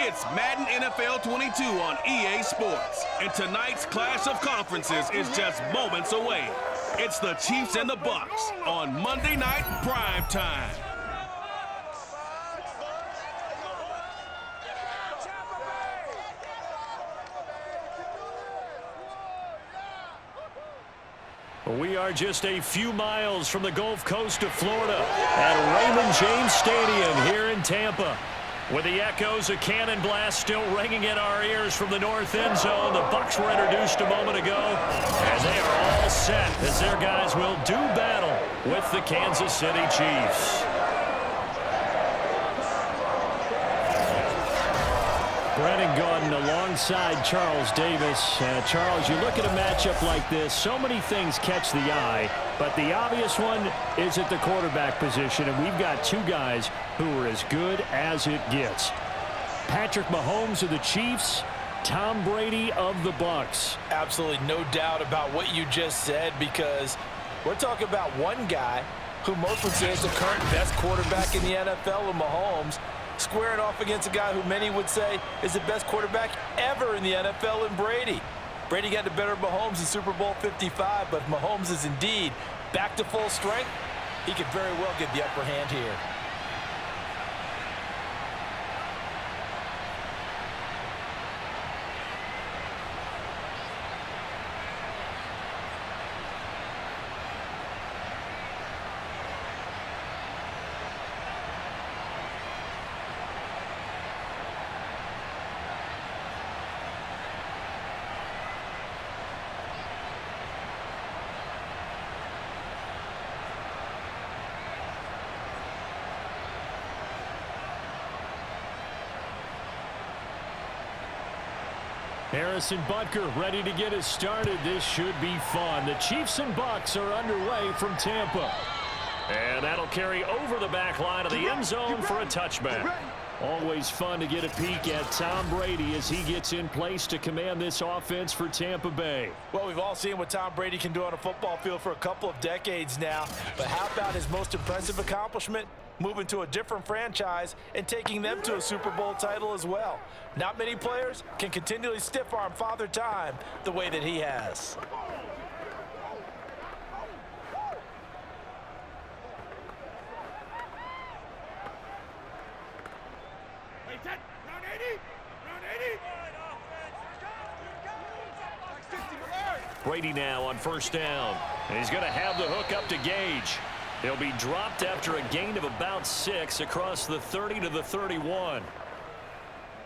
It's Madden NFL 22 on EA Sports. And tonight's clash of conferences is just moments away. It's the Chiefs and the Bucs on Monday Night Prime Time. We are just a few miles from the Gulf Coast of Florida at Raymond James Stadium here in Tampa. With the echoes of cannon blast still ringing in our ears from the north end zone, the Bucs were introduced a moment ago, and they are all set as their guys will do battle with the Kansas City Chiefs. Brandon Gordon alongside Charles Davis. Charles, you look at a matchup like this, so many things catch the eye, but the obvious one is at the quarterback position, and we've got two guys who are as good as it gets. Patrick Mahomes of the Chiefs, Tom Brady of the Bucs. Absolutely no doubt about what you just said, because we're talking about one guy who most would say is the current best quarterback in the NFL, and Mahomes, squaring off against a guy who many would say is the best quarterback ever in the NFL in Brady. Brady got the better of Mahomes in Super Bowl 55, but Mahomes is indeed back to full strength. He could very well get the upper hand here. Harrison Butker ready to get us started. This should be fun. The Chiefs and Bucs are underway from Tampa. And that'll carry over the back line of the end zone for a touchback. Always fun to get a peek at Tom Brady as he gets in place to command this offense for Tampa Bay. Well, we've all seen what Tom Brady can do on a football field for a couple of decades now. But how about his most impressive accomplishment? Moving to a different franchise and taking them to a Super Bowl title as well. Not many players can continually stiff-arm Father Time the way that he has. Brady now on first down. And he's going to have the hook up to Gage. He'll be dropped after a gain of about 6 across the 30 to the 31.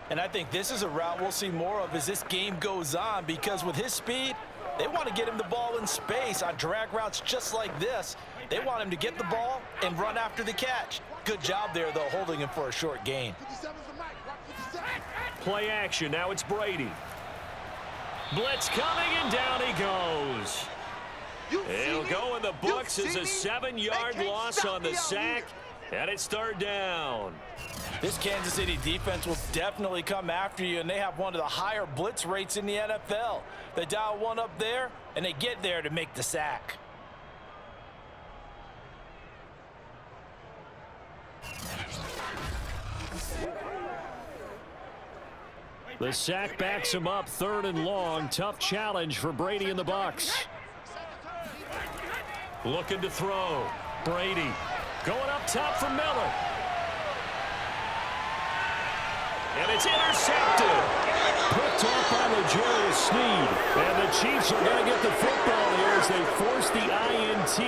And I think this is a route we'll see more of as this game goes on, because with his speed, they want to get him the ball in space on drag routes just like this. They want him to get the ball and run after the catch. Good job there, though, holding him for a short gain. Play action. Now it's Brady. Blitz coming, and down he goes. It'll go in the books as a 7-yard loss on the sack, and it's third down. This Kansas City defense will definitely come after you, and they have one of the higher blitz rates in the NFL. They dial one up there, and they get there to make the sack. The sack backs him up, 3rd and long. Tough challenge for Brady and the Bucs. Looking to throw. Brady going up top for Miller. And it's intercepted. Picked off by L'Jarius Sneed. And the Chiefs are going to get the football here as they force the INT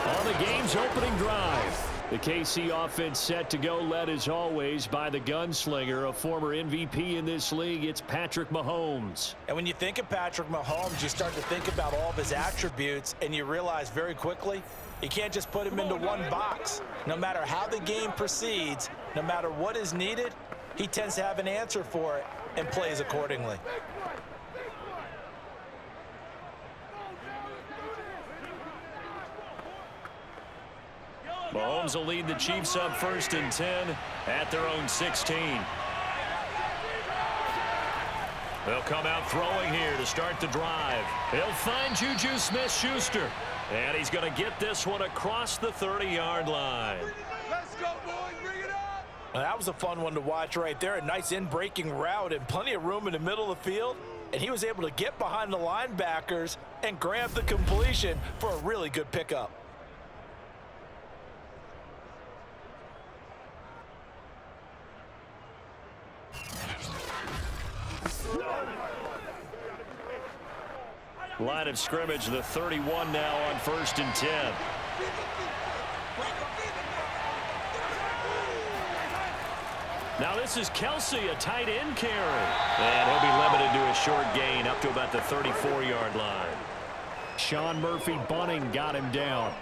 on the game's opening drive. The KC offense set to go, led as always by the gunslinger, a former MVP in this league. It's Patrick Mahomes. And when you think of Patrick Mahomes, you start to think about all of his attributes, and you realize very quickly you can't just put him into one box. No matter how the game proceeds, no matter what is needed, he tends to have an answer for it and plays accordingly. Mahomes will lead the Chiefs up 1st and 10 at their own 16. They'll come out throwing here to start the drive. He'll find Juju Smith-Schuster. And he's going to get this one across the 30-yard line. Let's go, boys. Bring it up. Well, that was a fun one to watch right there. A nice in-breaking route and plenty of room in the middle of the field. And he was able to get behind the linebackers and grab the completion for a really good pickup. Line of scrimmage, the 31 now on 1st and 10. Now this is Kelsey, a tight end carry. And he'll be limited to a short gain up to about the 34-yard line. Sean Murphy Bunting got him down.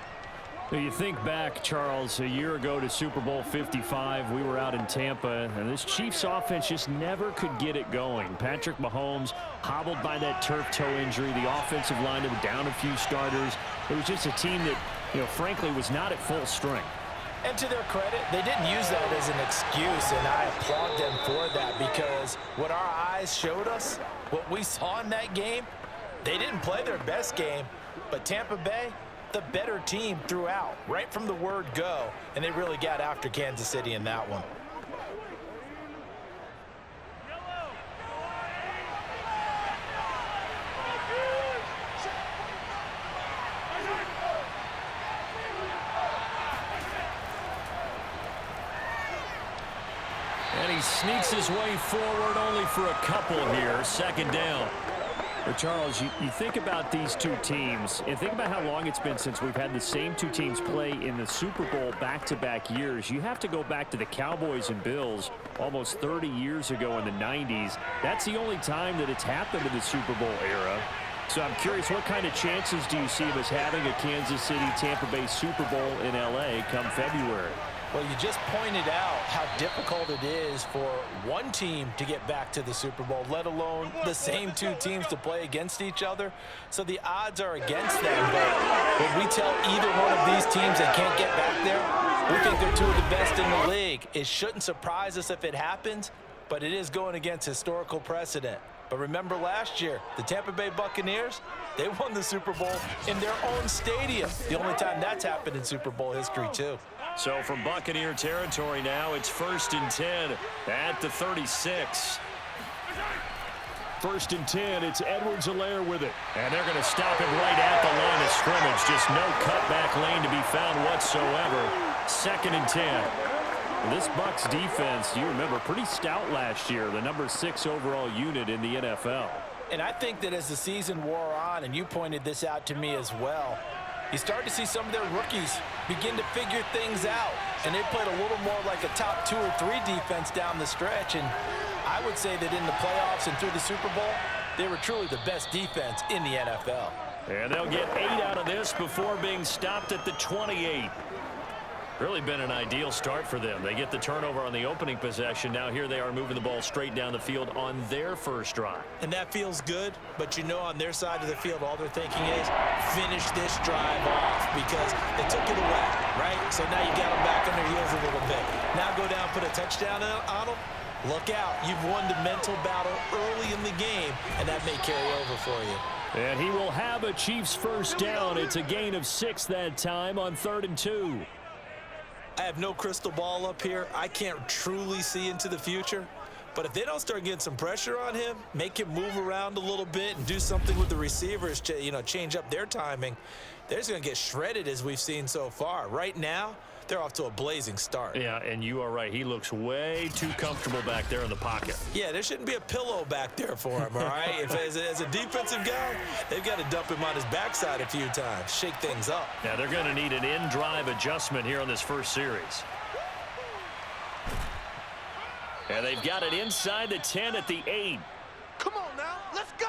Now you think back, Charles, a year ago to Super Bowl 55, we were out in Tampa, and this Chiefs offense just never could get it going. Patrick Mahomes hobbled by that turf toe injury. The offensive line was down a few starters. It was just a team that, frankly, was not at full strength. And to their credit, they didn't use that as an excuse, and I applaud them for that, because what our eyes showed us, what we saw in that game, they didn't play their best game, but Tampa Bay, the better team throughout, right from the word go, and they really got after Kansas City in that one. And he sneaks his way forward only for a couple here. 2nd down. But Charles, you think about these two teams and think about how long it's been since we've had the same two teams play in the Super Bowl back-to-back years. You have to go back to the Cowboys and Bills almost 30 years ago in the 90s. That's the only time that it's happened in the Super Bowl era. So I'm curious, what kind of chances do you see of us having a Kansas City-Tampa Bay Super Bowl in L.A. come February? Well, you just pointed out how difficult it is for one team to get back to the Super Bowl, let alone the same two teams to play against each other. So the odds are against them. But when we tell either one of these teams they can't get back there, we think they're two of the best in the league. It shouldn't surprise us if it happens, but it is going against historical precedent. But remember last year, the Tampa Bay Buccaneers, they won the Super Bowl in their own stadium. The only time that's happened in Super Bowl history, too. So from Buccaneer territory now, it's 1st and 10 at the 36. 1st and 10, it's Edwards-Helaire with it. And they're going to stop it right at the line of scrimmage. Just no cutback lane to be found whatsoever. 2nd and 10. This Bucs defense, you remember, pretty stout last year, the number 6 overall unit in the NFL. And I think that as the season wore on, and you pointed this out to me as well, you start to see some of their rookies begin to figure things out. And they played a little more like a top 2 or 3 defense down the stretch. And I would say that in the playoffs and through the Super Bowl, they were truly the best defense in the NFL. And they'll get 8 out of this before being stopped at the 28. Really been an ideal start for them. They get the turnover on the opening possession. Now here they are moving the ball straight down the field on their first drive. And that feels good, but on their side of the field, all they're thinking is finish this drive off because they took it away, right? So now you got them back on their heels a little bit. Now go down, put a touchdown on them. Look out. You've won the mental battle early in the game, and that may carry over for you. And he will have a Chiefs first down. It's a gain of 6 that time on 3rd and 2. I have no crystal ball up here. I can't truly see into the future. But if they don't start getting some pressure on him, make him move around a little bit and do something with the receivers to, change up their timing, they're just going to get shredded as we've seen so far. Right now, they're off to a blazing start. Yeah, and you are right. He looks way too comfortable back there in the pocket. Yeah, there shouldn't be a pillow back there for him, all right? As a defensive guy, they've got to dump him on his backside a few times, shake things up. Now, they're going to need an in-drive adjustment here on this first series. And they've got it inside the 10 at the 8. Come on now, let's go.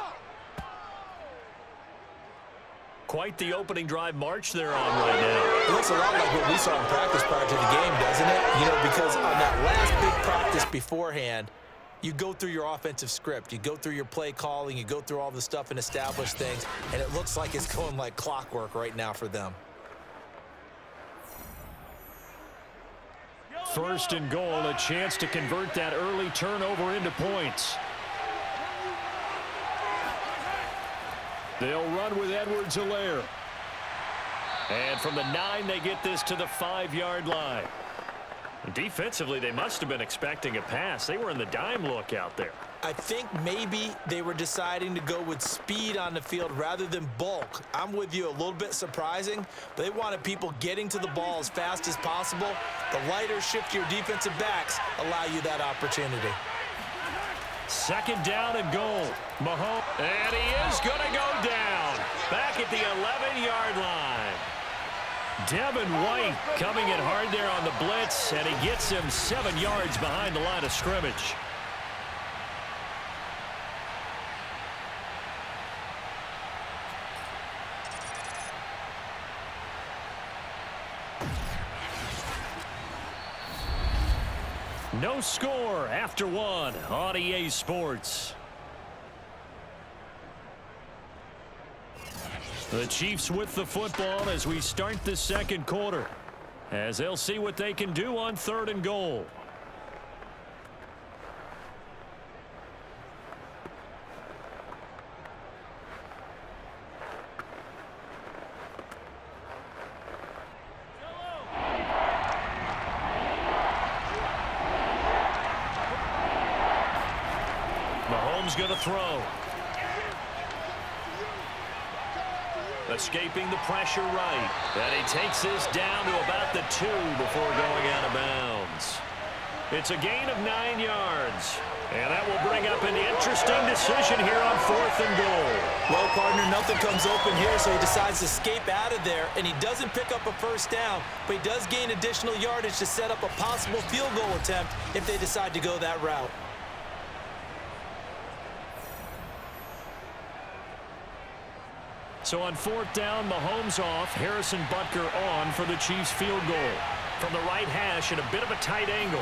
Quite the opening drive march they're on right now. It looks a lot like what we saw in practice prior to the game, doesn't it? Because on that last big practice beforehand, you go through your offensive script, you go through your play calling, you go through all the stuff and establish things, and it looks like it's going like clockwork right now for them. 1st and goal, a chance to convert that early turnover into points. They'll run with Edwards-Helaire. And from the 9, they get this to the 5-yard line. Defensively, they must have been expecting a pass. They were in the dime look out there. I think maybe they were deciding to go with speed on the field rather than bulk. I'm with you, a little bit surprising. They wanted people getting to the ball as fast as possible. The lighter, shiftier defensive backs allow you that opportunity. Second down and goal. Mahomes, and he is going to go down. Back at the 11-yard line. Devin White coming in hard there on the blitz, and he gets him 7 yards behind the line of scrimmage. No score after one on EA Sports. The Chiefs with the football as we start the second quarter, as they'll see what they can do on 3rd and goal. Mahomes going to throw. Escaping the pressure right. And he takes this down to about the 2 before going out of bounds. It's a gain of 9 yards. And that will bring up an interesting decision here on 4th and goal. Well, partner, nothing comes open here, so he decides to escape out of there. And he doesn't pick up a first down, but he does gain additional yardage to set up a possible field goal attempt if they decide to go that route. So on 4th down, Mahomes off, Harrison Butker on for the Chiefs field goal. From the right hash at a bit of a tight angle.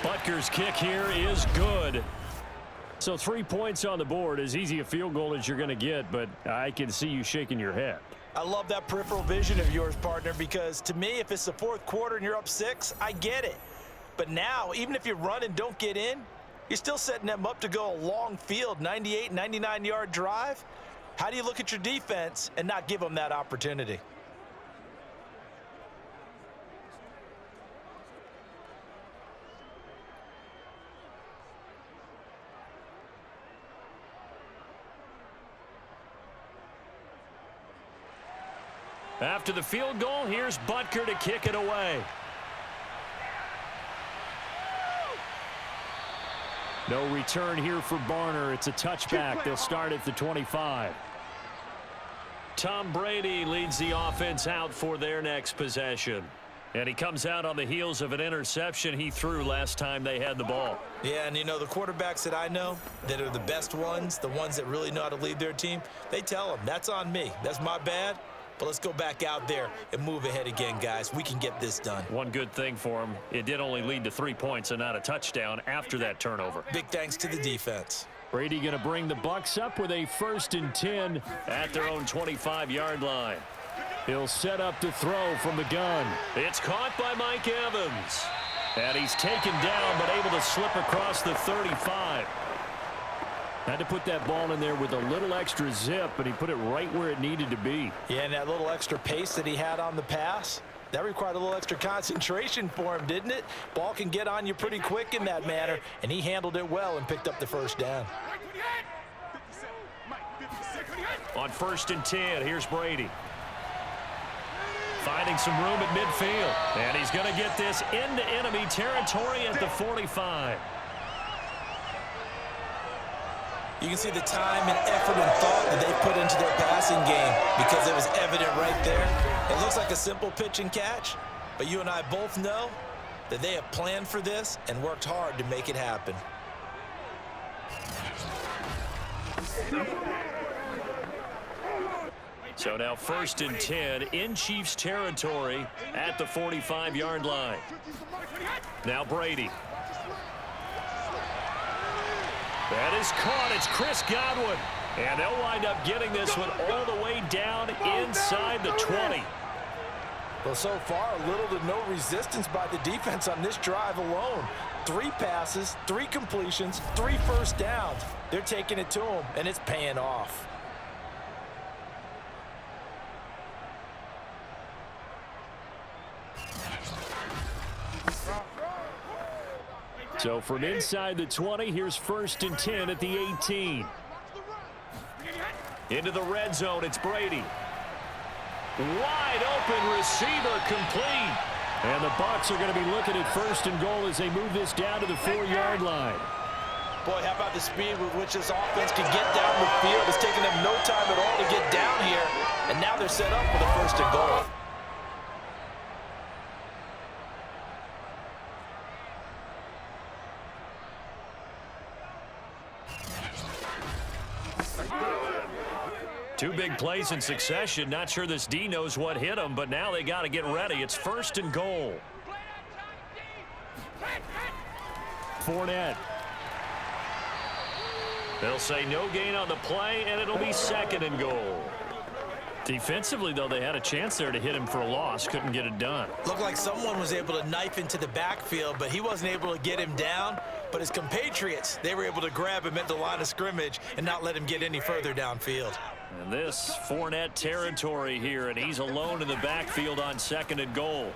Butker's kick here is good. So 3 points on the board, as easy a field goal as you're going to get, but I can see you shaking your head. I love that peripheral vision of yours, partner, because to me, if it's the 4th quarter and you're up 6, I get it. But now, even if you run and don't get in, you're still setting them up to go a long field, 98, 99-yard drive. How do you look at your defense and not give them that opportunity? After the field goal, here's Butker to kick it away. No return here for Barner. It's a touchback. They'll start at the 25. Tom Brady leads the offense out for their next possession. And he comes out on the heels of an interception he threw last time they had the ball. Yeah, and you know, the quarterbacks that I know that are the best ones, the ones that really know how to lead their team, they tell them, that's on me. That's my bad. But let's go back out there and move ahead again, guys. We can get this done. One good thing for him, it did only lead to 3 points and not a touchdown after that turnover. Big thanks to the defense. Brady going to bring the Bucs up with a 1st and 10 at their own 25-yard line. He'll set up to throw from the gun. It's caught by Mike Evans. And he's taken down but able to slip across the 35. Had to put that ball in there with a little extra zip, but he put it right where it needed to be. Yeah, and that little extra pace that he had on the pass, that required a little extra concentration for him, didn't it? Ball can get on you pretty quick in that manner, and he handled it well and picked up the first down. On 1st and 10, here's Brady. Finding some room at midfield. And he's going to get this into enemy territory at the 45. You can see the time and effort and thought that they put into their passing game because it was evident right there. It looks like a simple pitch and catch, but you and I both know that they have planned for this and worked hard to make it happen. So now 1st and 10 in Chiefs territory at the 45-yard line. Now Brady. That is caught. It's Chris Godwin. And they'll wind up getting this one all the way down inside the 20. Well, so far, little to no resistance by the defense on this drive alone. 3 passes, 3 completions, 3 first downs. They're taking it to him, and it's paying off. So from inside the 20, here's 1st and 10 at the 18. Into the red zone, it's Brady. Wide open receiver complete. And the Bucs are going to be looking at 1st and goal as they move this down to the 4-yard line. Boy, how about the speed with which this offense can get down the field? It's taken them no time at all to get down here. And now they're set up for the 1st and goal. Two big plays in succession. Not sure this D knows what hit him, but now they got to get ready. It's 1st and goal. Fournette. They'll say no gain on the play, and it'll be 2nd and goal. Defensively, though, they had a chance there to hit him for a loss. Couldn't get it done. Looked like someone was able to knife into the backfield, but he wasn't able to get him down. But his compatriots, they were able to grab him at the line of scrimmage and not let him get any further downfield. And this Fournette territory here, and he's alone in the backfield on 2nd and goal.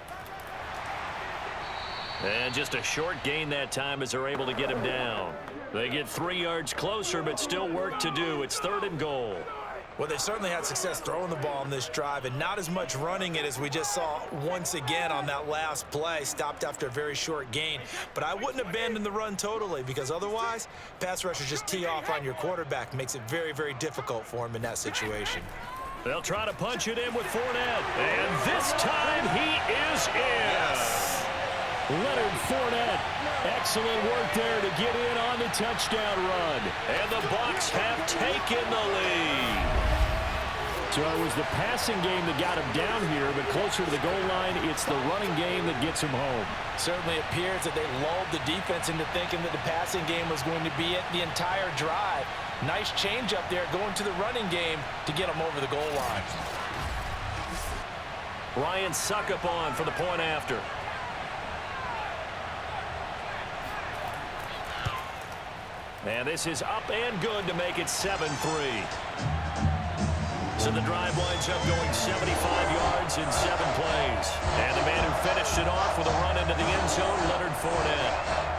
And just a short gain that time as they're able to get him down. They get 3 yards closer, but still work to do. It's 3rd and goal. Well, they certainly had success throwing the ball on this drive and not as much running it as we just saw once again on that last play. Stopped after a very short gain. But I wouldn't abandon the run totally because otherwise, pass rushers just tee off on your quarterback. Makes it very, very difficult for him in that situation. They'll try to punch it in with Fournette. And this time he is in. Yes. Leonard Fournette. Excellent work there to get in on the touchdown run. And the Bucs have taken the lead. So it was the passing game that got him down here, but closer to the goal line, it's the running game that gets him home. Certainly appears that they lulled the defense into thinking that the passing game was going to be it the entire drive. Nice change up there going to the running game to get him over the goal line. Ryan Suckup on for the point after. And this is up and good to make it 7-3. So the drive winds up going 75 yards in 7 plays. And the man who finished it off with a run into the end zone, Leonard Fournette.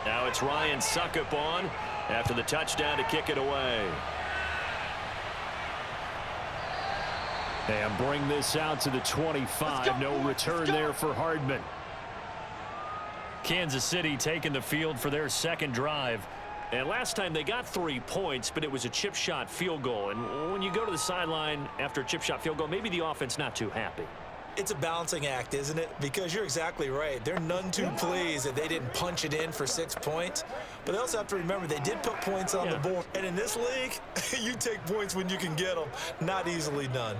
Now it's Ryan Suckup on after the touchdown to kick it away. And bring this out to the 25. No return there for Hardman. Kansas City taking the field for their 2nd drive. And last time they got 3 points, but it was a chip shot field goal. And when you go to the sideline after a chip shot field goal, maybe the offense not too happy. It's a balancing act, isn't it? Because you're exactly right. They're none too pleased that they didn't punch it in for 6 points. But they also have to remember they did put points on the board. And in this league, you take points when you can get them. Not easily done.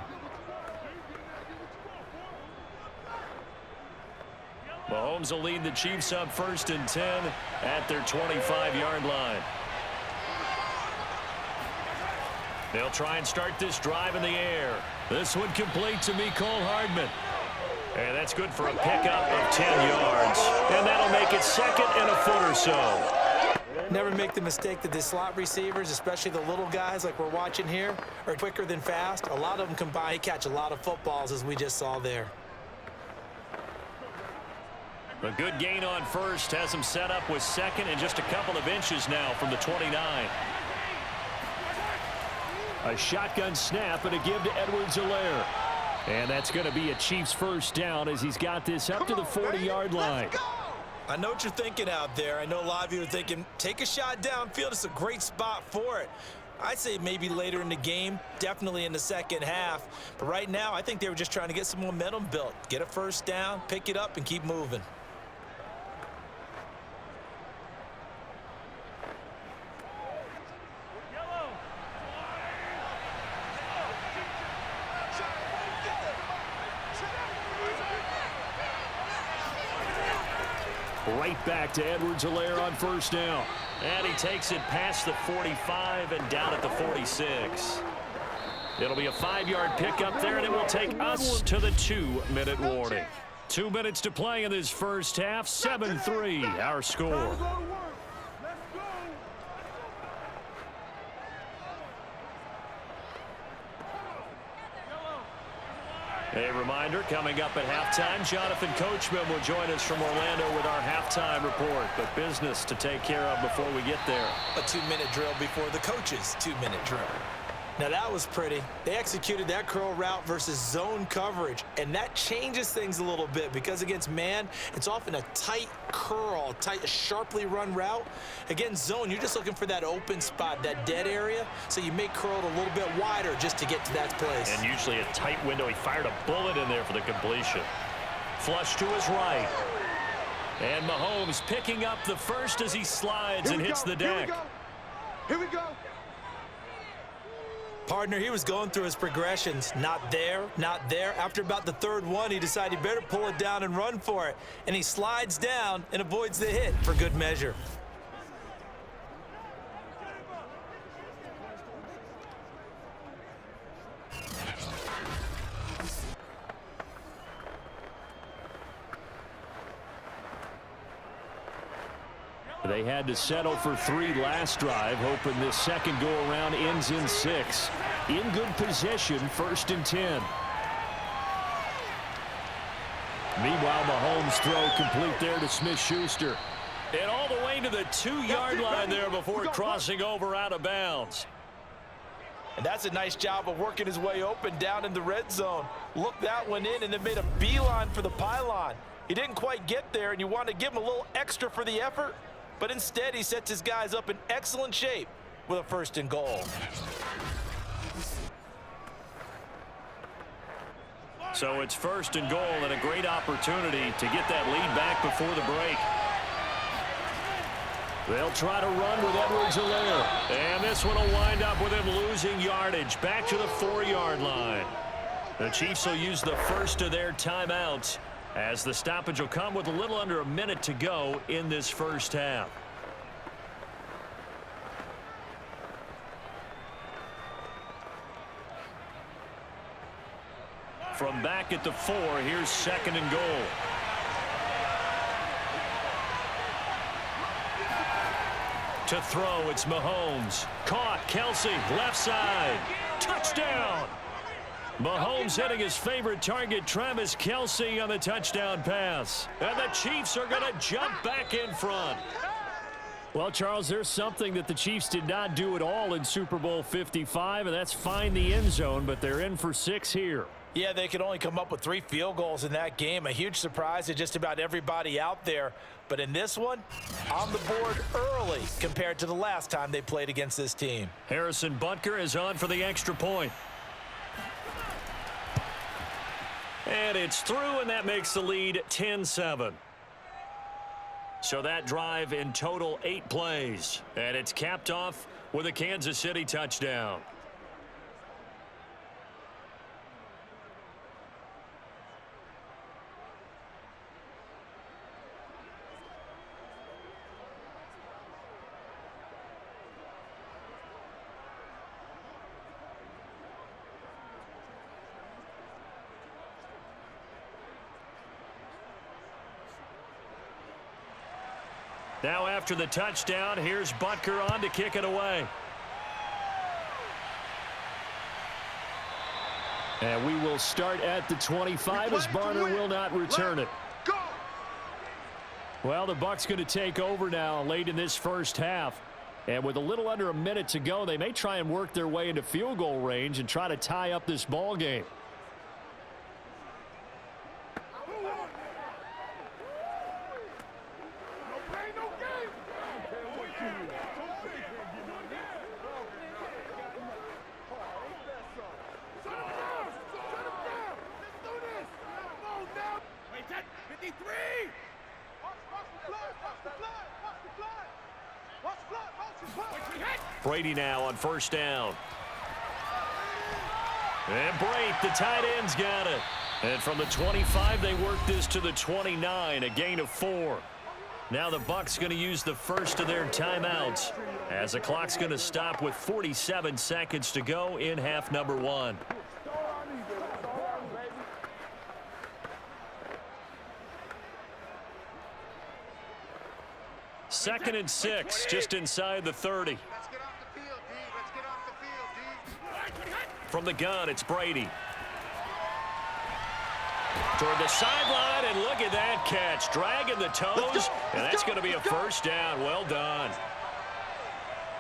Mahomes will lead the Chiefs up 1st and 10 at their 25-yard line. They'll try and start this drive in the air. This one complete to Mecole Hardman. And that's good for a pickup of 10 yards. And that'll make it 2nd and a foot or so. Never make the mistake that the slot receivers, especially the little guys like we're watching here, are quicker than fast. A lot of them combine, catch a lot of footballs, as we just saw there. A good gain on 1st has him set up with 2nd and just a couple of inches now from the 29. A shotgun snap and a give to Edwards-Helaire. And that's going to be a Chiefs 1st down as he's got this up to the 40-yard line. I know what you're thinking out there. I know a lot of you are thinking, take a shot downfield. It's a great spot for it. I'd say maybe later in the game, definitely in the 2nd half. But right now, I think they were just trying to get some momentum built. Get a 1st down, pick it up, and keep moving. Right back to Edwards-Helaire on first down. And he takes it past the 45 and down at the 46. It'll be a 5-yard pickup there, and it will take us to the 2-minute warning. 2 minutes to play in this first half. 7-3 our score. A reminder, coming up at halftime, Jonathan Coachman will join us from Orlando with our halftime report. But business to take care of before we get there. A 2-minute drill before the coach's 2-minute drill. Now that was pretty. They executed that curl route versus zone coverage, and that changes things a little bit because against man, it's often a tight curl, a sharply run route. Against zone, you're just looking for that open spot, that dead area, so you make curl a little bit wider just to get to that place. And usually a tight window. He fired a bullet in there for the completion. Flush to his right. And Mahomes picking up the first as he slides and hits the deck. Here we go. Partner, he was going through his progressions. Not there, not there. After about the third one, he decided he better pull it down and run for it. And he slides down and avoids the hit for good measure. They had to settle for 3 last drive, hoping this second go-around ends in 6. In good possession, 1st and 10. Meanwhile, Mahomes' throw complete there to Smith-Schuster. And all the way to the 2-yard line there before crossing over out of bounds. And that's a nice job of working his way open down in the red zone. Looked that one in and then made a beeline for the pylon. He didn't quite get there, and you want to give him a little extra for the effort. But instead, he sets his guys up in excellent shape with a 1st and goal. So it's 1st and goal and a great opportunity to get that lead back before the break. They'll try to run with Edwards-Helaire. And this one will wind up with him losing yardage back to the 4-yard line. The Chiefs will use the first of their timeouts, as the stoppage will come with a little under a minute to go in this first half. From back at the 4, here's 2nd and goal. To throw, it's Mahomes. Caught, Kelsey, left side. Touchdown! Mahomes hitting his favorite target, Travis Kelsey, on the touchdown pass. And the Chiefs are going to jump back in front. Well, Charles, there's something that the Chiefs did not do at all in Super Bowl 55, and that's find the end zone, but they're in for 6 here. Yeah, they could only come up with 3 field goals in that game. A huge surprise to just about everybody out there. But in this one, on the board early compared to the last time they played against this team. Harrison Butker is on for the extra point. And it's through, and that makes the lead 10-7. So that drive in total 8 plays. And it's capped off with a Kansas City touchdown. Now after the touchdown, here's Butker on to kick it away. And we will start at the 25 as Barner will not return it. Well, the Bucs going to take over now late in this first half. And with a little under a minute to go, they may try and work their way into field goal range and try to tie up this ball game. Brady now on first down. And Brady, the tight end's got it. And from the 25, they work this to the 29, a gain of 4. Now the Bucs going to use the first of their timeouts as the clock's going to stop with 47 seconds to go in half number 1. Second and 6, just inside the 30. Let's get off the field, D. Let's get off the field, D. From the gun, it's Brady. Toward the sideline, and look at that catch. Dragging the toes, and that's going to be a first down. Well done.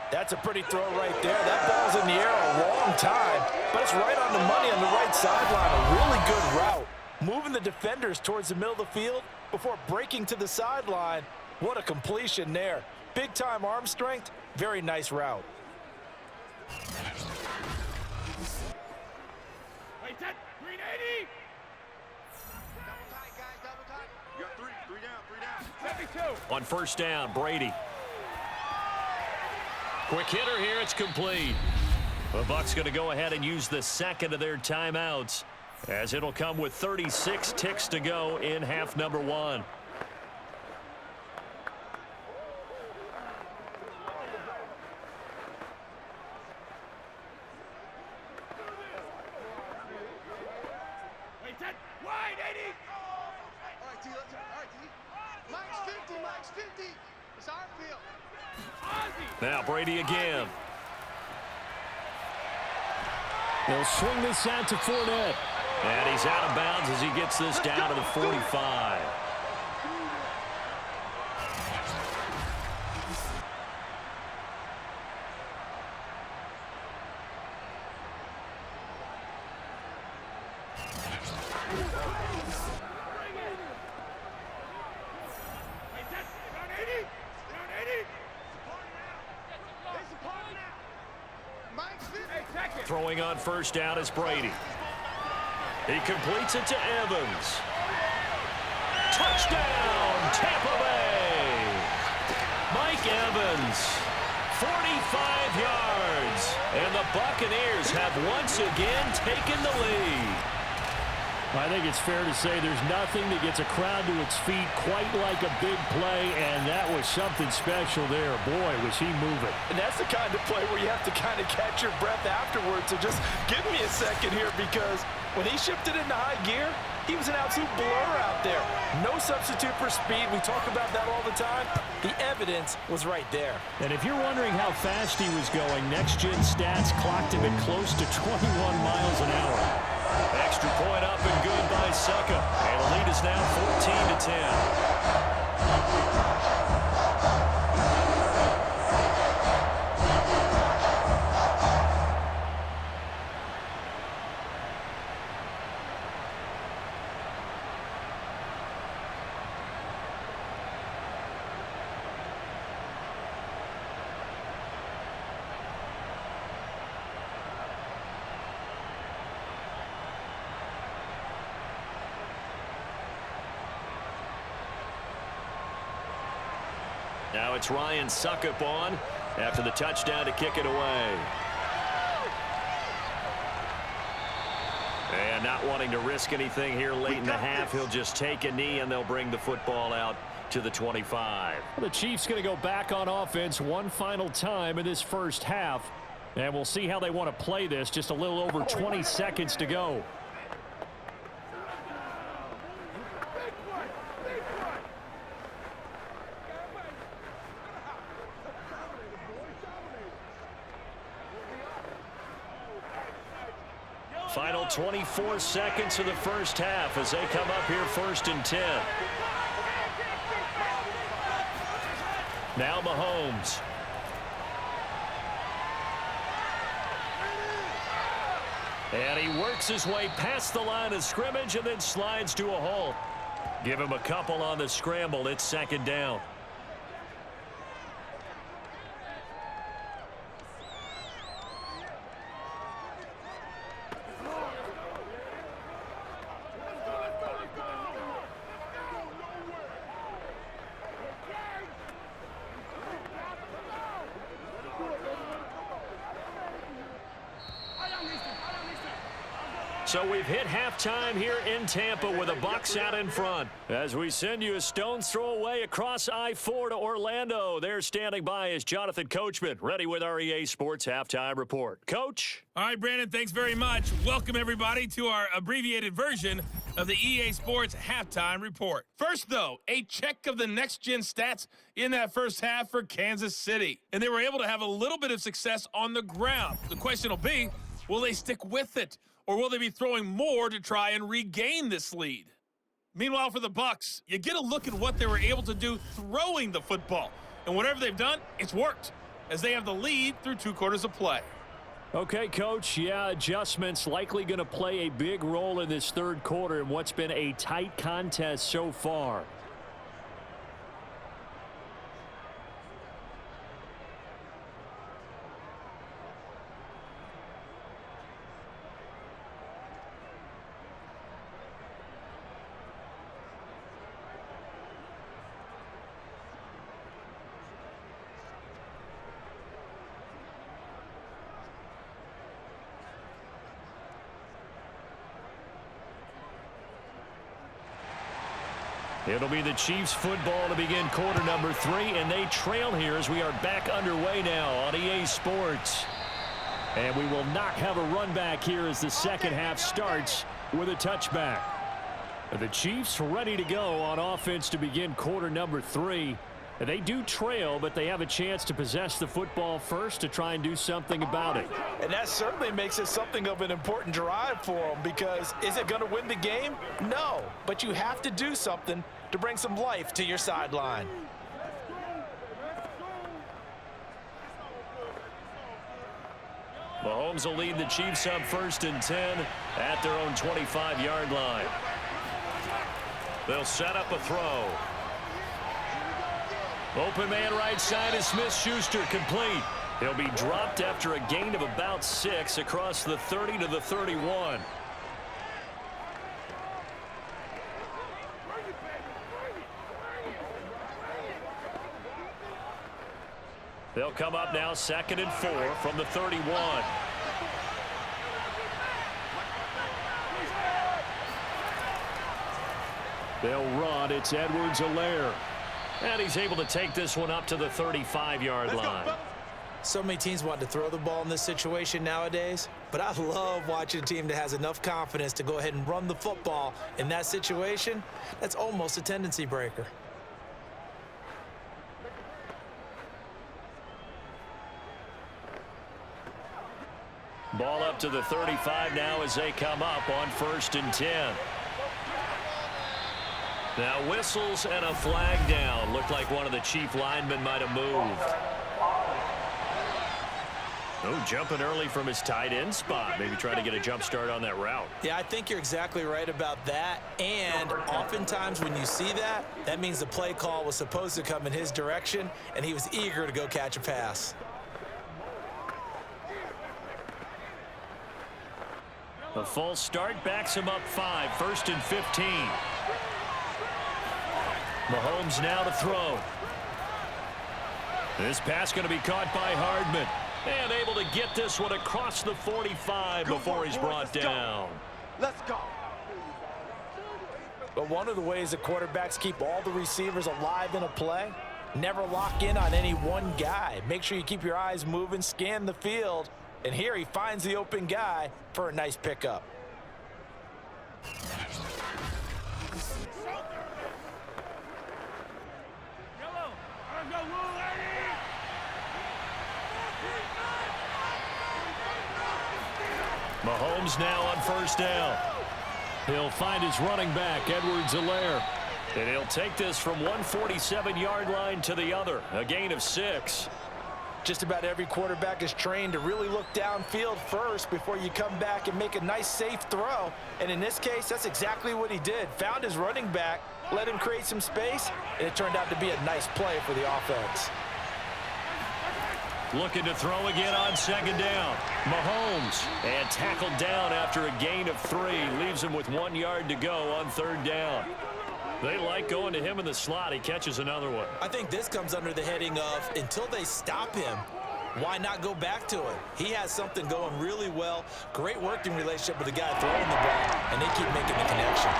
That's a pretty throw right there. That ball's in the air a long time, but it's right on the money on the right sideline. A really good route. Moving the defenders towards the middle of the field before breaking to the sideline. What a completion there. Big-time arm strength. Very nice route. Wait, that 380. Double tight, guys, double tight. You got three down. 72. On first down, Brady. Quick hitter here, it's complete. The Bucs going to go ahead and use the second of their timeouts as it'll come with 36 ticks to go in half number 1. Wide 80. All right, T, let's go. All right, T. Mike's 50. It's our field. Now Brady again. They'll swing this out to Fournette. And he's out of bounds as he gets this down to the 45. Throwing on first down is Brady. He completes it to Evans. Touchdown, Tampa Bay! Mike Evans, 45 yards. And the Buccaneers have once again taken the lead. I think it's fair to say there's nothing that gets a crowd to its feet quite like a big play, and that was something special there. Boy, was he moving. And that's the kind of play where you have to kind of catch your breath afterwards. So just give me a second here, because when he shifted into high gear, he was an absolute blur out there. No substitute for speed. We talk about that all the time. The evidence was right there. And if you're wondering how fast he was going, next-gen stats clocked him at close to 21 miles an hour. Extra point up and good by Succa. And the lead is now 14-10. Now it's Ryan Suckup on after the touchdown to kick it away. And not wanting to risk anything here late in the half, he'll just take a knee and they'll bring the football out to the 25. The Chiefs going to go back on offense one final time in this first half. And we'll see how they want to play this. Just a little over 20 seconds to go. Final 24 seconds of the first half as they come up here first and 10. Now Mahomes. And he works his way past the line of scrimmage and then slides to a halt. Give him a couple on the scramble. It's second down. So we've hit halftime here in Tampa with the Bucs out in front. As we send you a stone's throw away across I-4 to Orlando. There standing by is Jonathan Coachman, ready with our EA Sports Halftime Report. Coach? All right, Brandon, thanks very much. Welcome, everybody, to our abbreviated version of the EA Sports Halftime Report. First, though, a check of the next-gen stats in that first half for Kansas City. And they were able to have a little bit of success on the ground. The question will be, will they stick with it? Or will they be throwing more to try and regain this lead? Meanwhile, for the Bucs, you get a look at what they were able to do throwing the football. And whatever they've done, it's worked, as they have the lead through 2 quarters of play. Okay, Coach, yeah, adjustments likely going to play a big role in this third quarter in what's been a tight contest so far. It'll be the Chiefs football to begin quarter number 3, and they trail here as we are back underway now on EA Sports. And we will not have a run back here as the second half starts with a touchback. The Chiefs ready to go on offense to begin quarter number 3. They do trail, but they have a chance to possess the football first to try and do something about it. And that certainly makes it something of an important drive for them, because is it going to win the game? No, but you have to do something to bring some life to your sideline. Mahomes will lead the Chiefs up 1st and 10 at their own 25-yard line. They'll set up a throw. Open man right side is Smith-Schuster, complete. He'll be dropped after a gain of about 6 across the 30 to the 31. They'll come up now 2nd and 4 from the 31. They'll run. It's Edwards-Helaire. And he's able to take this one up to the 35-yard line. So many teams want to throw the ball in this situation nowadays, but I love watching a team that has enough confidence to go ahead and run the football in that situation. That's almost a tendency breaker. Ball up to the 35 now as they come up on 1st and 10. Now whistles and a flag down. Looked like one of the Chief linemen might have moved. Oh, jumping early from his tight end spot. Maybe trying to get a jump start on that route. Yeah, I think you're exactly right about that. And oftentimes when you see that, that means the play call was supposed to come in his direction, and he was eager to go catch a pass. A false start backs him up 5, 1st and 15. Mahomes now to throw. This pass going to be caught by Hardman. And able to get this one across the 45 before he's brought down. Let's go. But one of the ways that quarterbacks keep all the receivers alive in a play, never lock in on any one guy. Make sure you keep your eyes moving, scan the field. And here he finds the open guy for a nice pickup. Mahomes now on 1st down. He'll find his running back, Edwards-Helaire. And he'll take this from 147-yard line to the other, a gain of 6. Just about every quarterback is trained to really look downfield first before you come back and make a nice, safe throw. And in this case, that's exactly what he did. Found his running back, let him create some space, and it turned out to be a nice play for the offense. Looking to throw again on 2nd down. Mahomes, and tackled down after a gain of 3. Leaves him with 1 yard to go on 3rd down. They like going to him in the slot. He catches another one. I think this comes under the heading of, until they stop him, why not go back to it? He has something going really well. Great working relationship with the guy throwing the ball, and they keep making the connection.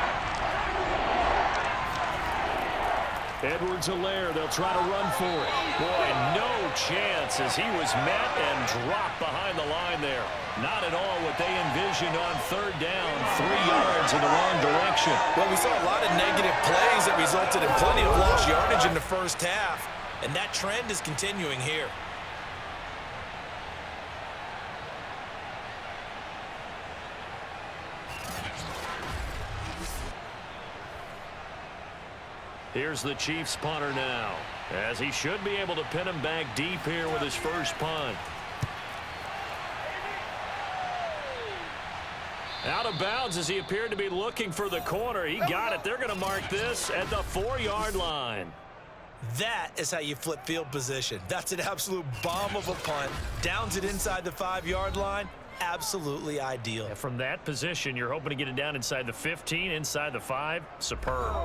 Edwards-Helaire, they'll try to run for it. Boy, no chance as he was met and dropped behind the line there. Not at all what they envisioned on third down. 3 yards in the wrong direction. Well, we saw a lot of negative plays that resulted in plenty of lost yardage in the first half, and that trend is continuing here. Here's the Chiefs punter now, as he should be able to pin him back deep here with his first punt. Out of bounds as he appeared to be looking for the corner. He got it. They're going to mark this at the 4-yard line. That is how you flip field position. That's an absolute bomb of a punt. Downs it inside the 5-yard line. Absolutely ideal. And from that position, you're hoping to get it down inside the 15, inside the 5. Superb.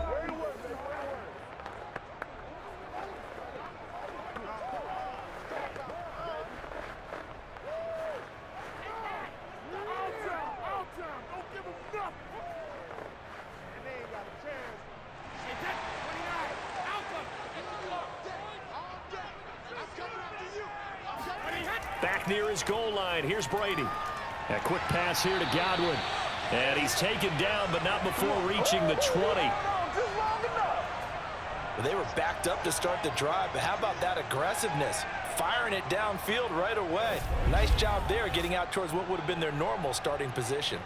Back near his goal line. Here's Brady. A quick pass here to Godwin. And he's taken down, but not before reaching the 20. Well, they were backed up to start the drive, but how about that aggressiveness? Firing it downfield right away. Nice job there getting out towards what would have been their normal starting position.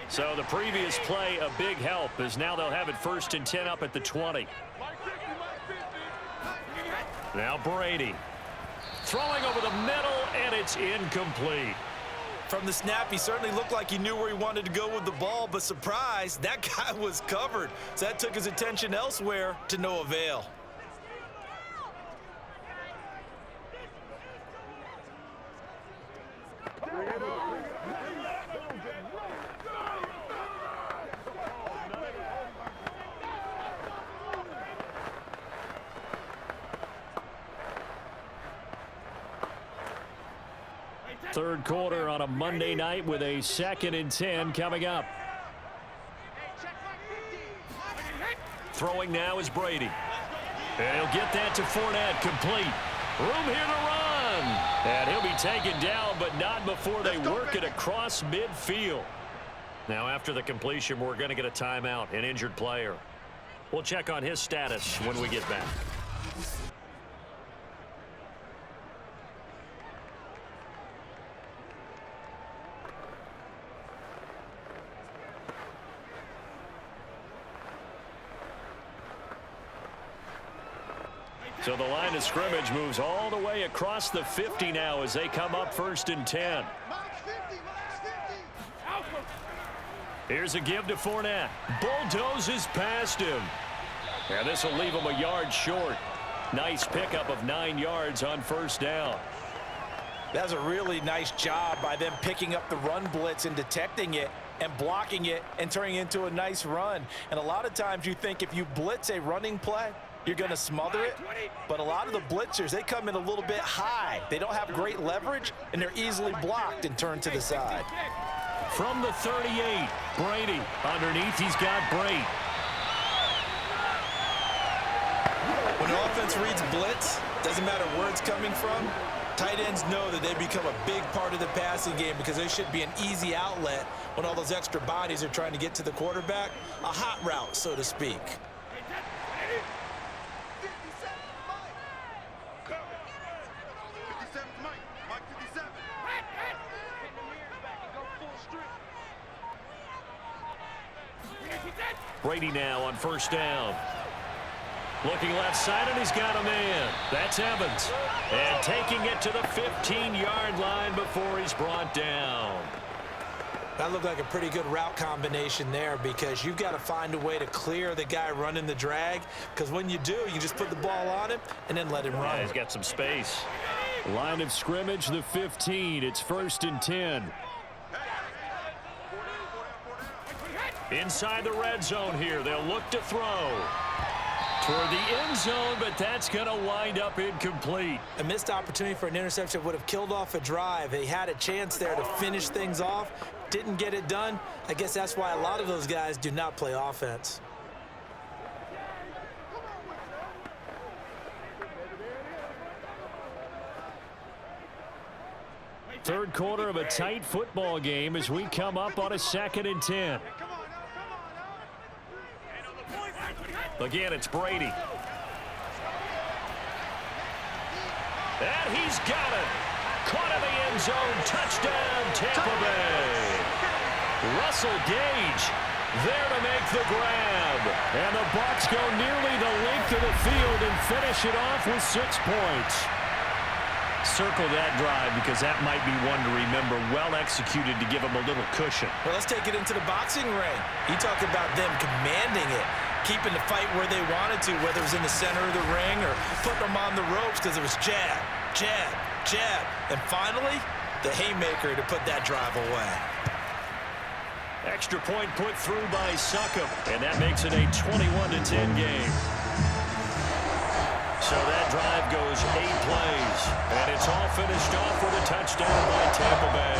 So the previous play, a big help, as now they'll have it 1st and 10 up at the 20. Now Brady. Throwing over the middle, and it's incomplete. From the snap, he certainly looked like he knew where he wanted to go with the ball, but surprise, that guy was covered. So that took his attention elsewhere to no avail. Third quarter on a Monday night with a 2nd and 10 coming up. Throwing now is Brady. And he'll get that to Fournette, complete. Room here to run. And he'll be taken down, but not before they work it across midfield. Now after the completion, we're going to get a timeout, an injured player. We'll check on his status when we get back. So the line of scrimmage moves all the way across the 50 now as they come up 1st and 10. Here's a give to Fournette. Bulldozes past him. And this will leave him a yard short. Nice pickup of 9 yards on 1st down. That's a really nice job by them picking up the run blitz and detecting it and blocking it and turning it into a nice run. And a lot of times you think if you blitz a running play, you're going to smother it, but a lot of the blitzers, they come in a little bit high. They don't have great leverage, and they're easily blocked and turned to the side. From the 38, Brady. Underneath, he's got Brady. When an offense reads blitz, doesn't matter where it's coming from, tight ends know that they become a big part of the passing game because there should be an easy outlet when all those extra bodies are trying to get to the quarterback. A hot route, so to speak. Brady now on 1st down. Looking left side, and he's got a man. That's Evans. And taking it to the 15-yard line before he's brought down. That looked like a pretty good route combination there because you've got to find a way to clear the guy running the drag, because when you do, you just put the ball on him and then let him run. Yeah, he's got some space. Line of scrimmage, the 15. It's 1st and 10. Inside the red zone here, they'll look to throw toward the end zone, but that's going to wind up incomplete. A missed opportunity for an interception would have killed off a drive. They had a chance there to finish things off, didn't get it done. I guess that's why a lot of those guys do not play offense. Third quarter of a tight football game as we come up on a 2nd and 10. Again, it's Brady. And he's got it. Caught in the end zone. Touchdown, Tampa Bay. Russell Gage there to make the grab. And the Bucs go nearly the length of the field and finish it off with 6 points. Circle that drive because that might be one to remember. Well executed to give them a little cushion. Well, let's take it into the boxing ring. You talk about them commanding it, keeping the fight where they wanted to, whether it was in the center of the ring or putting them on the ropes because it was jab, jab, jab. And finally, the haymaker to put that drive away. Extra point put through by Succop, and that makes it a 21-10 game. So that drive goes 8 plays, and it's all finished off with a touchdown by Tampa Bay.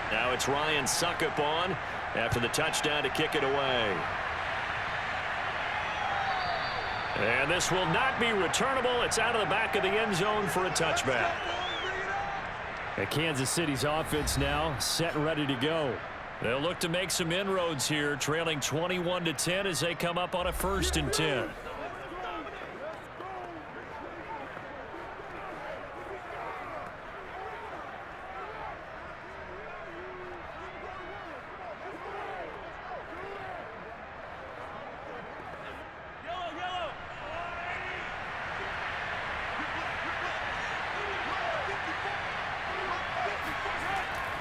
Now it's Ryan Succop on after the touchdown to kick it away. And this will not be returnable. It's out of the back of the end zone for a touchback. And Kansas City's offense now set and ready to go. They'll look to make some inroads here, trailing 21-10 as they come up on a 1st and 10.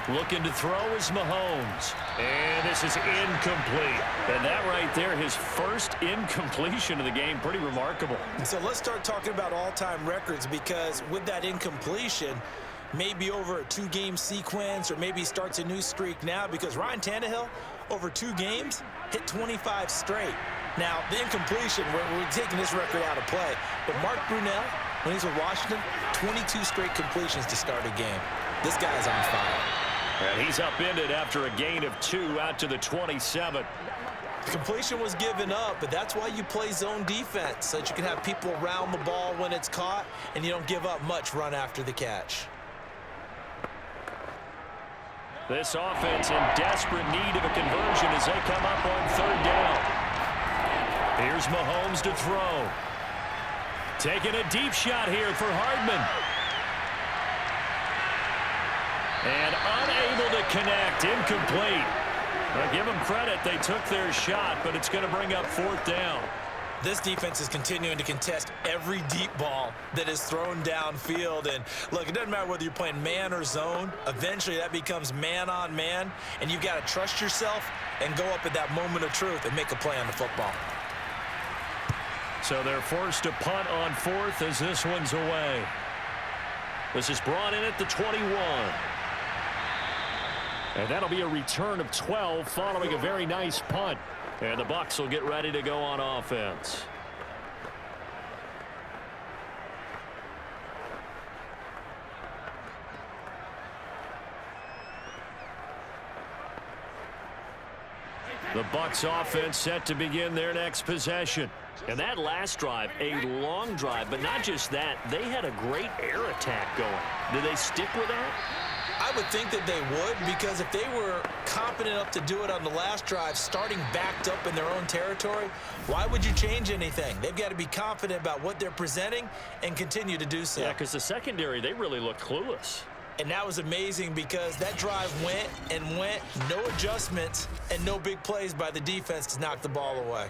Looking to throw is Mahomes. And this is incomplete. And that right there, his first incompletion of the game, pretty remarkable. So let's start talking about all-time records, because with that incompletion, maybe over a 2-game sequence, or maybe starts a new streak now, because Ryan Tannehill, over 2 games, hit 25 straight. Now, the incompletion, we're taking this record out of play. But Mark Brunell, when he's with Washington, 22 straight completions to start a game. This guy's on fire. And he's upended after a gain of 2 out to the 27. Completion was given up, but that's why you play zone defense, so that you can have people around the ball when it's caught, and you don't give up much run after the catch. This offense in desperate need of a conversion as they come up on 3rd down. Here's Mahomes to throw. Taking a deep shot here for Hardman. And unable to connect, incomplete. Well, give them credit, they took their shot, but it's going to bring up 4th down. This defense is continuing to contest every deep ball that is thrown downfield. And look, it doesn't matter whether you're playing man or zone. Eventually that becomes man on man, and you've got to trust yourself and go up at that moment of truth and make a play on the football. So they're forced to punt on 4th as this one's away. This is brought in at the 21. And that'll be a return of 12 following a very nice punt. And the Bucs will get ready to go on offense. The Bucs offense set to begin their next possession. And that last drive, a long drive, but not just that, they had a great air attack going. Did they stick with that? I would think that they would, because if they were confident enough to do it on the last drive, starting backed up in their own territory, why would you change anything? They've got to be confident about what they're presenting and continue to do so. Yeah, because the secondary, they really looked clueless. And that was amazing, because that drive went and went, no adjustments and no big plays by the defense to knock the ball away.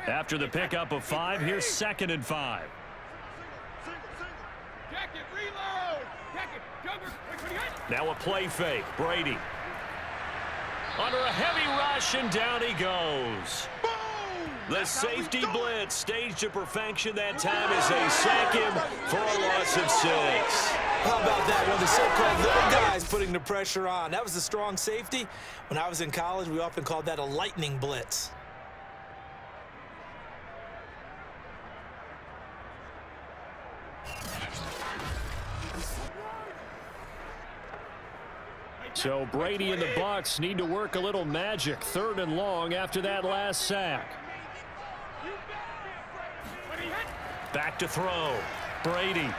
After the pickup of 5, here's 2nd and 5. Now a play fake. Brady. Under a heavy rush, and down he goes. The safety blitz staged to perfection that time as they sack him for a loss of 6. How about that? One of the so-called little guys putting the pressure on. That was the strong safety. When I was in college, we often called that a lightning blitz. So Brady and the Bucs need to work a little magic. 3rd and long after that last sack. Back to throw. Brady.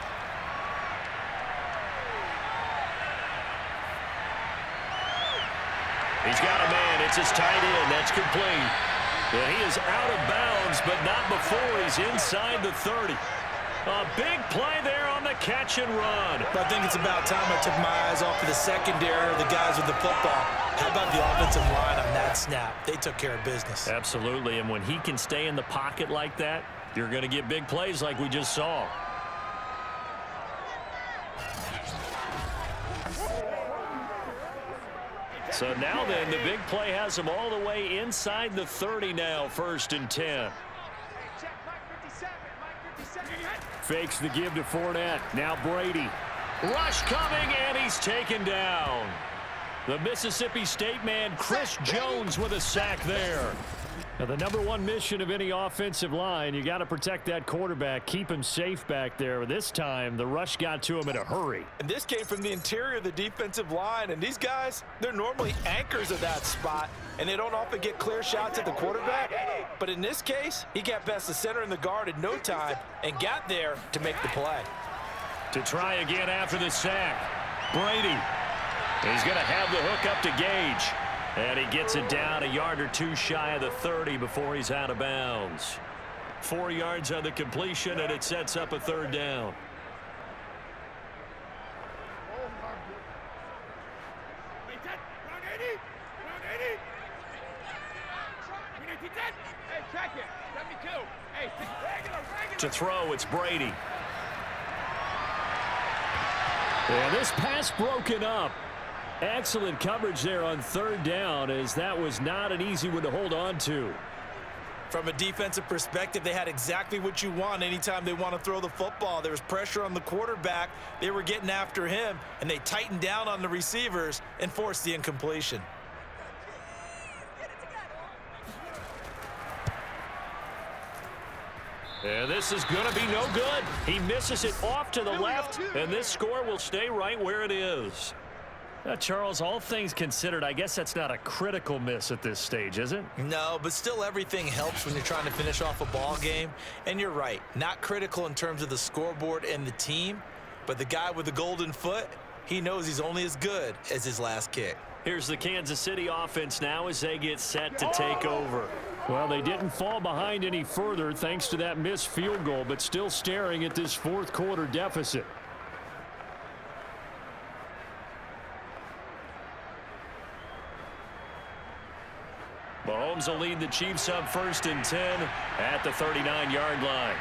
He's got a man. It's his tight end. That's complete. And he is out of bounds, but not before he's inside the 30. A big play there on the catch and run. But I think it's about time I took my eyes off of the secondary or the guys with the football. How about the offensive line on that snap? They took care of business. Absolutely, and when he can stay in the pocket like that, you're going to get big plays like we just saw. So now then, the big play has him all the way inside the 30 now, 1st and 10. Fakes the give to Fournette. Now Brady. Rush coming, and he's taken down. The Mississippi State man, Chris Jones, with a sack there. Now, the #1 mission of any offensive line, you got to protect that quarterback, keep him safe back there. This time, the rush got to him in a hurry. And this came from the interior of the defensive line. And these guys, they're normally anchors of that spot, and they don't often get clear shots at the quarterback. But in this case, he got past the center and the guard in no time and got there to make the play. To try again after the sack. Brady. He's going to have the hook up to Gage. And he gets it down a yard or two shy of the 30 before he's out of bounds. 4 yards on the completion, and it sets up a 3rd down. To throw, it's Brady. Yeah, this pass broken up. Excellent coverage there on 3rd down, as that was not an easy one to hold on to. From a defensive perspective, they had exactly what you want anytime they want to throw the football. There was pressure on the quarterback. They were getting after him, and they tightened down on the receivers and forced the incompletion. And this is going to be no good. He misses it off to the left, and this score will stay right where it is. Charles, all things considered, I guess that's not a critical miss at this stage, is it? No, but still everything helps when you're trying to finish off a ball game. And you're right, not critical in terms of the scoreboard and the team, but the guy with the golden foot, he knows he's only as good as his last kick. Here's the Kansas City offense now as they get set to take over. Well, they didn't fall behind any further thanks to that missed field goal, but still staring at this 4th quarter deficit. Mahomes will lead the Chiefs up 1st and 10 at the 39-yard line.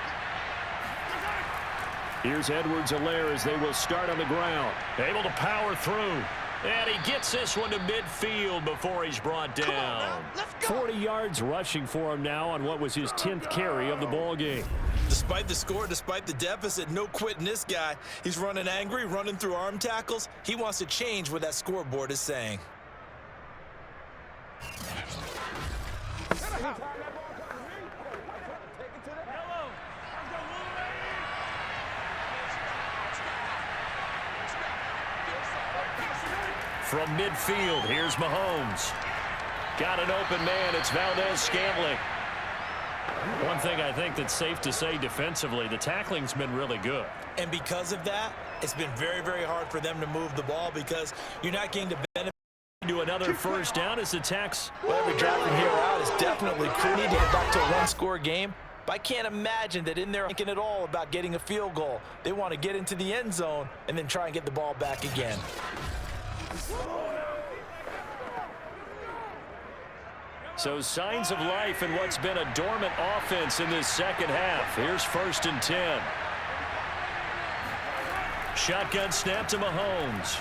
Here's Edwards-Helaire as they will start on the ground. Able to power through. And he gets this one to midfield before he's brought down. 40 yards rushing for him now on what was his 10th carry of the ball game. Despite the score, despite the deficit, no quitting this guy. He's running angry, running through arm tackles. He wants to change what that scoreboard is saying. From midfield, here's Mahomes. Got an open man. It's Valdez-Scantling. One thing I think that's safe to say defensively, the tackling's been really good. And because of that, it's been very, very hard for them to move the ball because you're not getting the benefit. To another 1st down as the Tex. Well, every drive from here out is definitely cool. Need to get back to a one-score game. But I can't imagine that in there thinking at all about getting a field goal. They want to get into the end zone and then try and get the ball back again. So signs of life in what's been a dormant offense in this second half. Here's 1st and 10. Shotgun snap to Mahomes.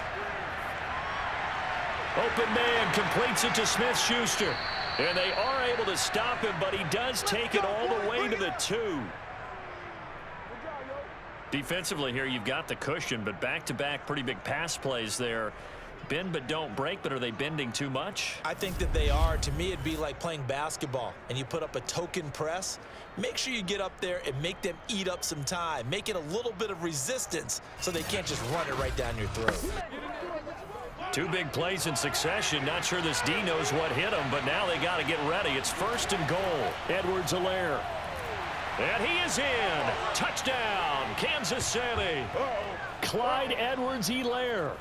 Open man completes it to Smith-Schuster. And they are able to stop him, but he does take it all the way to the 2. Defensively here, you've got the cushion, but back-to-back pretty big pass plays there. Bend but don't break, but are they bending too much? I think that they are. To me, it'd be like playing basketball, and you put up a token press. Make sure you get up there and make them eat up some time. Make it a little bit of resistance so they can't just run it right down your throat. 2 big plays in succession. Not sure this D knows what hit him, but now they got to get ready. It's 1st and goal. Edwards-Helaire. And he is in. Touchdown, Kansas City. Clyde Edwards-Helaire.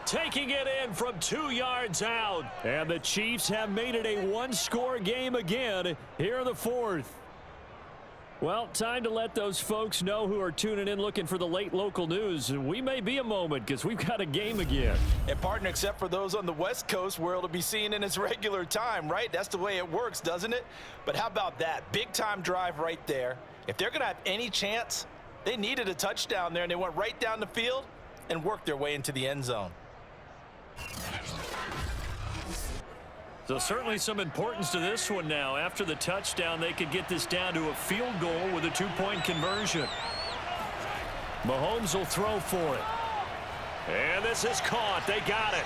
Taking it in from 2 yards out. And the Chiefs have made it a one-score game again here in the 4th. Well, time to let those folks know who are tuning in looking for the late local news. We may be a moment because we've got a game again. And partner, except for those on the West Coast where it'll be seen in its regular time, right? That's the way it works, doesn't it? But how about that? Big time drive right there. If they're going to have any chance, they needed a touchdown there, and they went right down the field and worked their way into the end zone. So certainly some importance to this one now. After the touchdown, they could get this down to a field goal with a 2-point conversion. Mahomes will throw for it. And this is caught. They got it.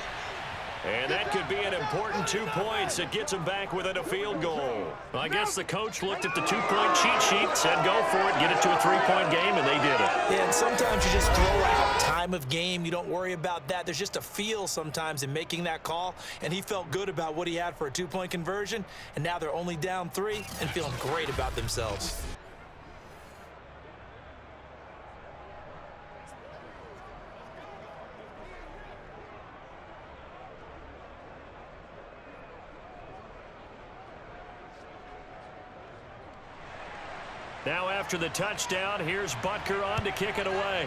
And that could be an important 2 points. It gets them back within a field goal. Well, I guess the coach looked at the 2-point cheat sheet, said go for it, get it to a 3-point game, and they did it. Yeah, and sometimes you just throw out time of game. You don't worry about that. There's just a feel sometimes in making that call, and he felt good about what he had for a 2-point conversion, and now they're only down 3 and feeling great about themselves. Now after the touchdown, here's Butker on to kick it away.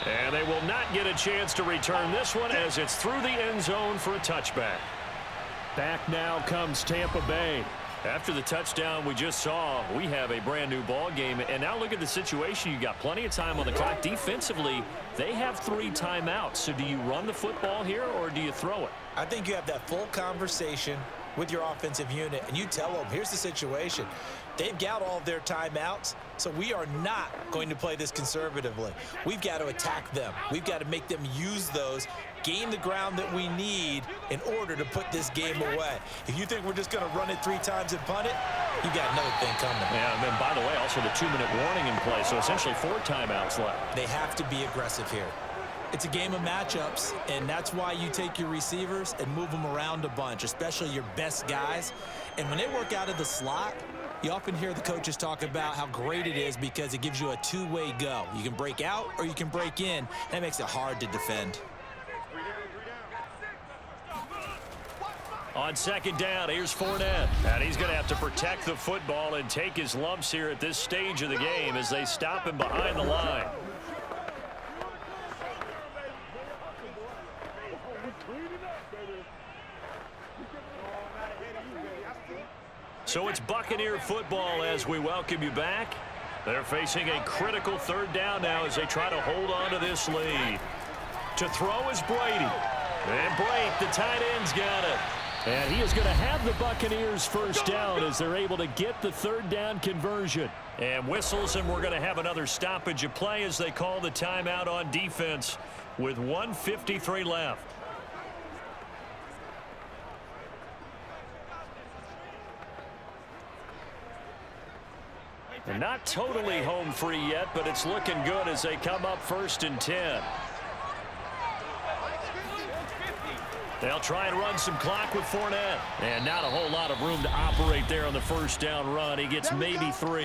And they will not get a chance to return this one as it's through the end zone for a touchback. Back now comes Tampa Bay. After the touchdown we just saw, we have a brand new ball game. And now look at the situation. You got plenty of time on the clock. Defensively, they have 3 timeouts. So do you run the football here or do you throw it? I think you have that full conversation with your offensive unit, and you tell them, here's the situation. They've got all of their timeouts, so we are not going to play this conservatively. We've got to attack them. We've got to make them use those, gain the ground that we need in order to put this game away. If you think we're just going to run it 3 times and punt it, you got another thing coming. Yeah, and then, by the way, also the 2-minute warning in play, so essentially 4 timeouts left. They have to be aggressive here. It's a game of matchups, and that's why you take your receivers and move them around a bunch, especially your best guys. And when they work out of the slot, you often hear the coaches talk about how great it is because it gives you a 2-way go. You can break out or you can break in. That makes it hard to defend. On 2nd down, here's Fournette. And he's going to have to protect the football and take his lumps here at this stage of the game as they stop him behind the line. So it's Buccaneer football as we welcome you back. They're facing a critical 3rd down now as they try to hold on to this lead. To throw is Brady. And Brady, the tight end's got it. And he is going to have the Buccaneers 1st down as they're able to get the 3rd down conversion. And whistles, and we're going to have another stoppage of play as they call the timeout on defense with 1:53 left. They're not totally home free yet, but it's looking good as they come up 1st and 10. They'll try and run some clock with Fournette. And not a whole lot of room to operate there on the 1st down run. He gets maybe 3.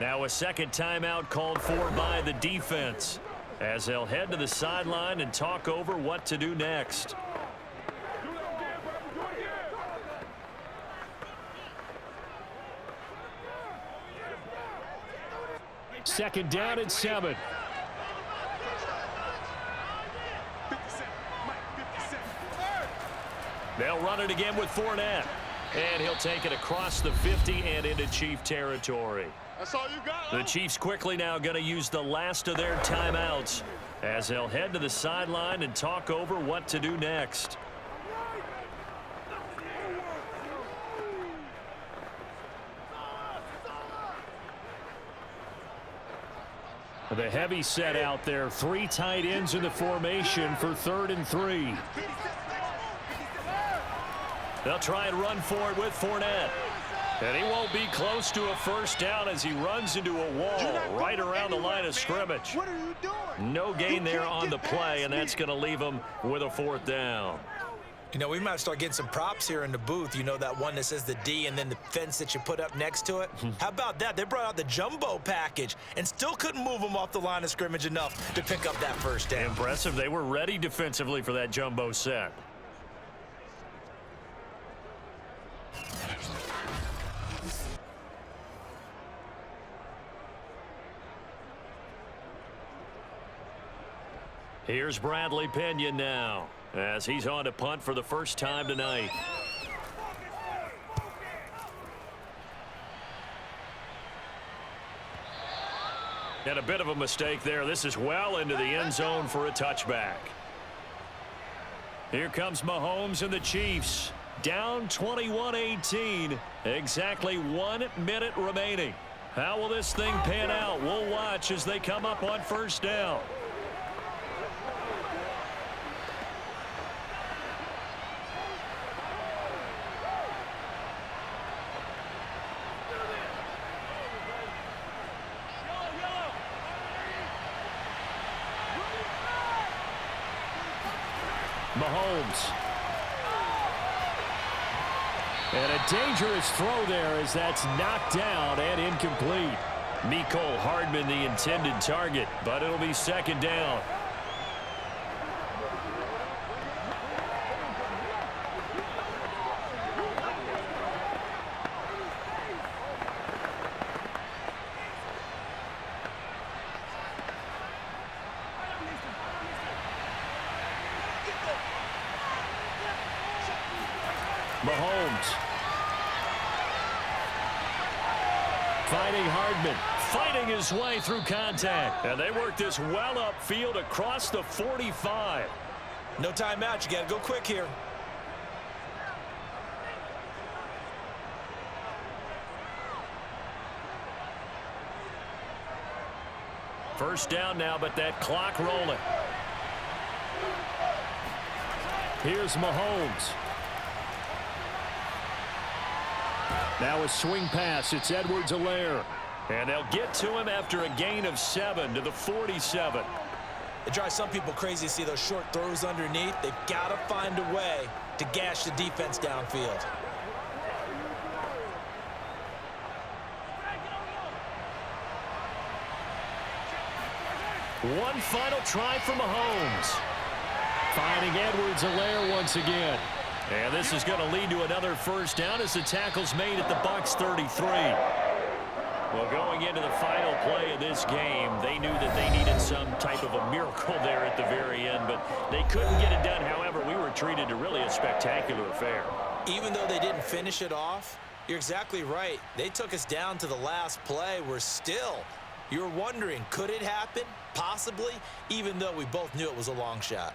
Now a 2nd timeout called for by the defense as they'll head to the sideline and talk over what to do next. Second down and 7. They'll run it again with Fournette. And he'll take it across the 50 and into Chief territory. That's all you got. The Chiefs quickly now going to use the last of their timeouts as they'll head to the sideline and talk over what to do next. The heavy set out there. 3 tight ends in the formation for 3rd and 3. They'll try and run for it with Fournette. And he won't be close to a first down as he runs into a wall right around the line of scrimmage. What are you doing? No gain there on the play, and that's going to leave him with a 4th down. You know, we might start getting some props here in the booth. You know, that one that says the D and then the fence that you put up next to it? How about that? They brought out the jumbo package and still couldn't move them off the line of scrimmage enough to pick up that first down. Impressive. They were ready defensively for that jumbo set. Here's Bradley Pinion now as he's on to punt for the first time tonight. And a bit of a mistake there. This is well into the end zone for a touchback. Here comes Mahomes and the Chiefs. Down 21-18. Exactly 1 minute remaining. How will this thing pan out? We'll watch as they come up on first down. Mahomes. And a dangerous throw there as that's knocked down and incomplete. Mecole Hardman the intended target, but it'll be 2nd down. Mahomes. Finding Hardman. Fighting his way through contact. And they work this well upfield across the 45. No timeout. You got to go quick here. First down now, but that clock rolling. Here's Mahomes. Now a swing pass. It's Edwards-Helaire. And they'll get to him after a gain of 7 to the 47. It drives some people crazy to see those short throws underneath. They've got to find a way to gash the defense downfield. One final try for Mahomes. Finding Edwards-Helaire once again. And this is going to lead to another first down as the tackle's made at the Bucs 33. Well, going into the final play of this game, they knew that they needed some type of a miracle there at the very end, but they couldn't get it done. However, we were treated to really a spectacular affair. Even though they didn't finish it off, you're exactly right. They took us down to the last play. We're still, you're wondering, could it happen? Possibly, even though we both knew it was a long shot.